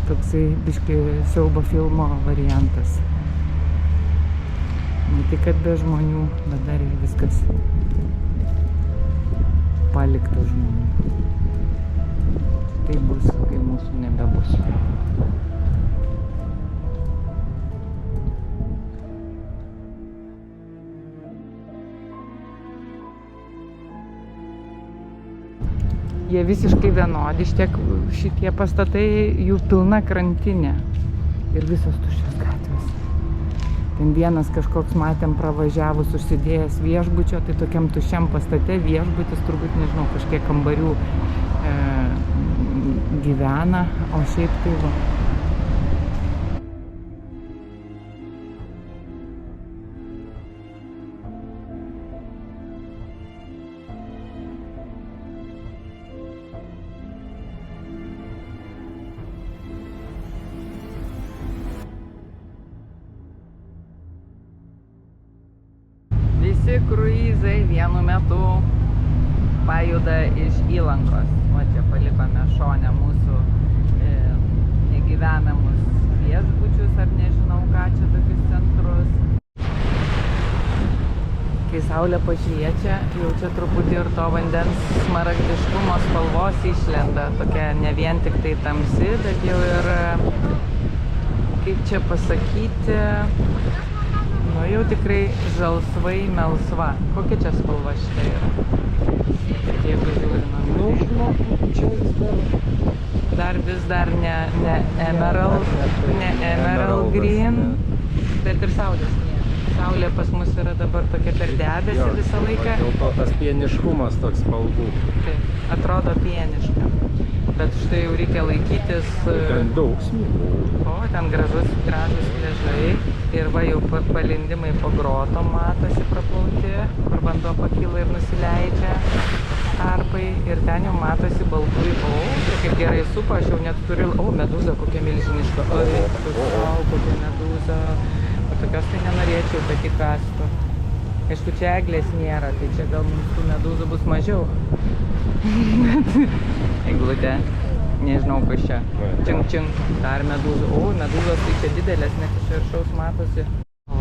toksai biški siaubo filmo variantas. Ne tik, kad be žmonių, bet dar ir viskas palikta žmonių. Tai bus, kai mūsų nebebus. Jie visiškai vienodi, šitie pastatai, jų pilna krantinė ir visos tuščios gatvės. Ten vienas kažkoks matėm pravažiavus užsidėjęs viešbučio, tai tokiam tuščiam pastate viešbutis, turbūt nežinau, kažkiek kambarių gyvena, o šiaip tai va. Visi kruizai vienu metu pajuda iš įlankos. O čia palikome šone mūsų negyvenamus viešbučius, ar nežinau ką čia, tokius centrus. Kai saulė pašviečia, jau čia truputį ir to vandens smaragdiškumo spalvos išlenda. Tokia ne vien tik tai tamsi, bet jau ir, kaip čia pasakyti, nu jau tikrai žalsvai melsva. Kokia čia spalva šitą yra? Jeigu žiūrime. Nu, žinok, čia vis dar ne emerald green, bet ir saulės nėra. Saulė pas mus yra dabar tokia per debesį visą laiką. Dėl to tas pieniškumas toks spalvų. Taip, atrodo pieniška. Bet štai jau reikia laikytis. Ten daug smilgų. O, ten gražus pliažai. Ir va jau palindimai po grotom matosi praplauti, kur vanduo pakyla ir nusileidžia tarpai. Ir ten jau matosi baltųjų. O, kaip gerai supa, aš jau net turiu. O, medūza kokia milžiniška. O, kokia medūza. O tokios tai nenorėčiau, kad įkastų. Aišku, čia eglės nėra, tai čia gal mums tų medūzų bus mažiau. Eglutė. Nežinau, kas čia. Čing. Dar medūzų. O, medūzos tai čia didelės, net iš viršaus matosi. O,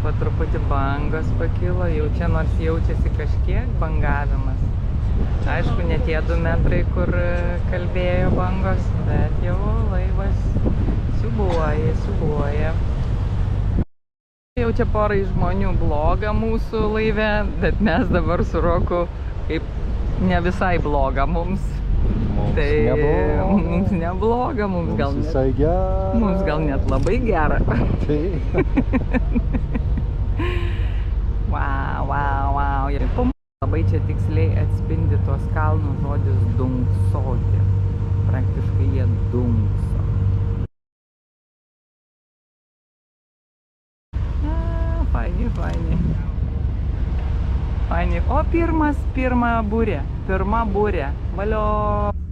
va truputį bangos pakilo. Jau čia nors jaučiasi kažkiek bangavimas. Aišku, ne tie 2 metrai, kur kalbėjo bangos, bet jau laivas siūbuoja. Jau čia porai žmonių bloga mūsų laive, bet mes dabar su Roku kaip ne visai bloga mums. Mums nebloga, mums gal net labai gera. Wow. Labai čia tiksliai atspindi tuos kalnų žodis dunksoti. Praktiškai jie dunkso. Faini. O pirma burė. Valio.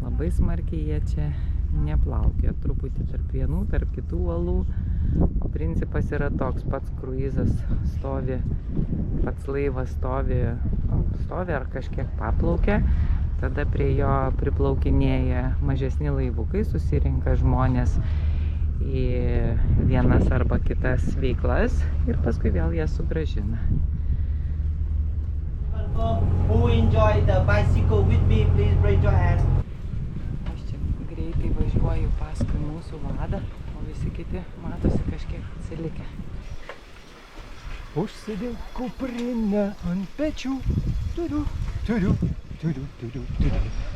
Labai smarkiai jie čia neplaukia, truputį tarp vienų, tarp kitų uolų. O principas yra toks, pats kruizas stovi, pats laivas stovi ar kažkiek paplaukia, tada prie jo priplaukinėja mažesni laivukai, susirinka žmonės į vienas arba kitas veiklas ir paskui vėl jas sugrąžina. Who enjoy the bicycle with me, please raise your hand. Aš čia greitai važiuoju paskui mūsų vadą, o visi kiti matosi kažkiek atsilikę. Užsidėk kuprinę ant pečių,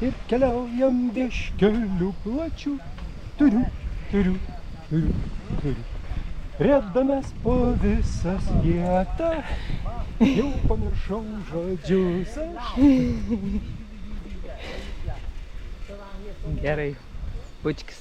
ir keliaujam vieškeliu plačiu, riedamės po visas vietą, jau pamiršau žodžius aš. Gerai, bučkis.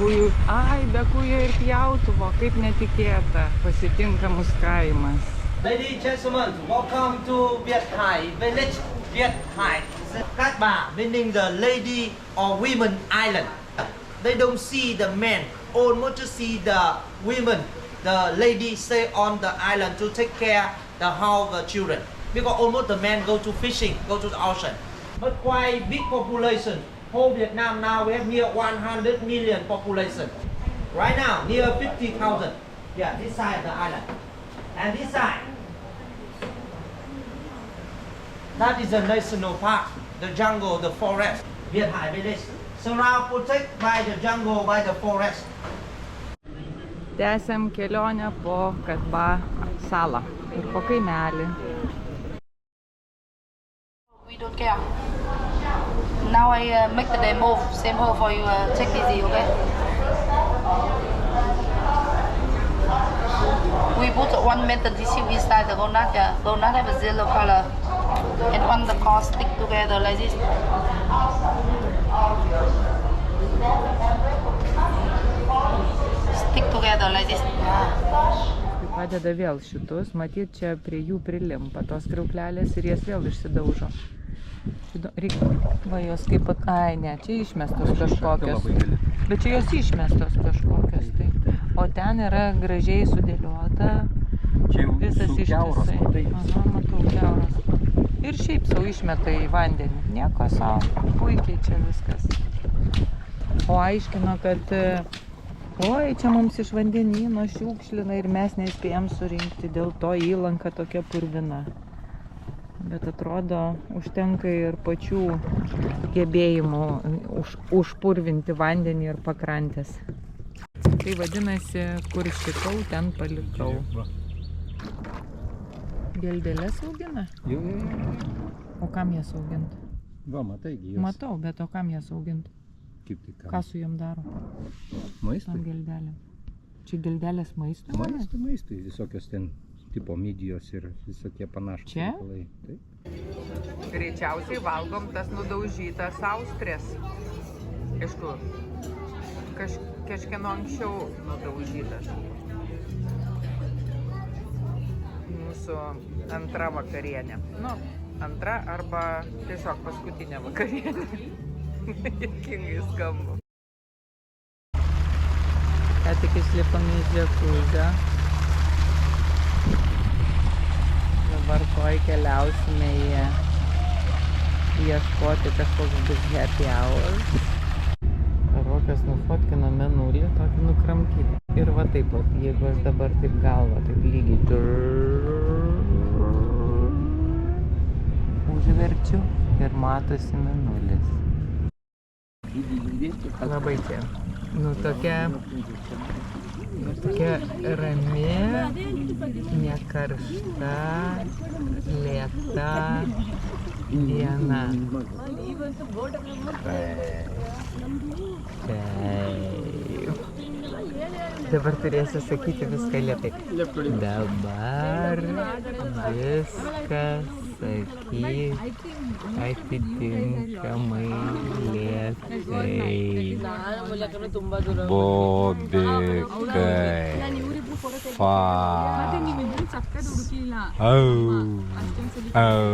kujų. Ai, be kujų ir pjautuvo, kaip netikėta. Pasitinka mus kaimas. Ladies and gentlemen, welcome to Viet Hai village. Viet Hai, Cat Ba, meaning the lady or women island. They don't see the men, almost just see the women. The lady stay on the island to take care the house, the children. Because almost the men go to fishing, go to the ocean. But quite big population. Whole Vietnam now we have near 100 million population. Right now, near 50,000. Yeah, this side of the island. And this side. That is a national park, the jungle, the forest. Viet Hai village. Surround, protected by the jungle, by the forest. Tęsiam kelionę po Cat Ba salą ir po kaimelį. We don't care. Now I make the demo, same hole for you. Take it easy, okay? We put one metal tissue inside the walnut. Yeah, walnut have a yellow color, and on the core stick together like this. Stick together like this. Padeda vėl šitus, matyt, čia prie jų prilimpa tos kriauklelės ir jas vėl išsidaužo. Reikia, va jos kaip, ai ne, čia išmestos kažkokios, bet čia jos išmestos kažkokios, tai. O ten yra gražiai sudėliota, visas ištisai. Aha, matau, kiauras. Ir šiaip sau išmeta į vandenį, nieko savo, puikiai čia viskas. O aiškino, kad oi, čia mums iš vandenyno šiukšlina ir mes nespėjom surinkti, dėl to įlanka tokia purvina. Bet atrodo, užtenka ir pačių gebėjimų užpurvinti vandenį ir pakrantės. Tai vadinasi, kur ištikau, ten palikau. Geldeles augina? Jo. O kam jas augint? Va, matai, jos. Matau, bet o kam jas augint? Kaip tai ką? Ką su jom daro? Maistui? Tam geldelėm. Čia geldelės maistui? Maistui. Visokios ten tipo midijos ir visokie panašus. Čia? reikalai. Taip. Greičiausiai valgom tas nudaužytas austrės. Aišku, kažkieno anksčiau nudaužytas. Mūsų antra vakarienė. Nu, antra arba tiesiog paskutinė vakarienė. Juokingai skambu. Ką tik išlipam į džekuzę. Dabar koj keliausime ieškoti kažkoks bus happy hours. Rokas nufotkino menulį, tokį nukramkytą. Ir va taip, jeigu aš dabar taip galvą, taip lygiai užverčiu ir matosi menulis. Labai čia. Nu tokia rami, nekaršta, lėta diena. Dabar turėsiu sakyti viską lėtai. Dabar viskas sakyk atitinkamai lėtai. Bobikai. Au.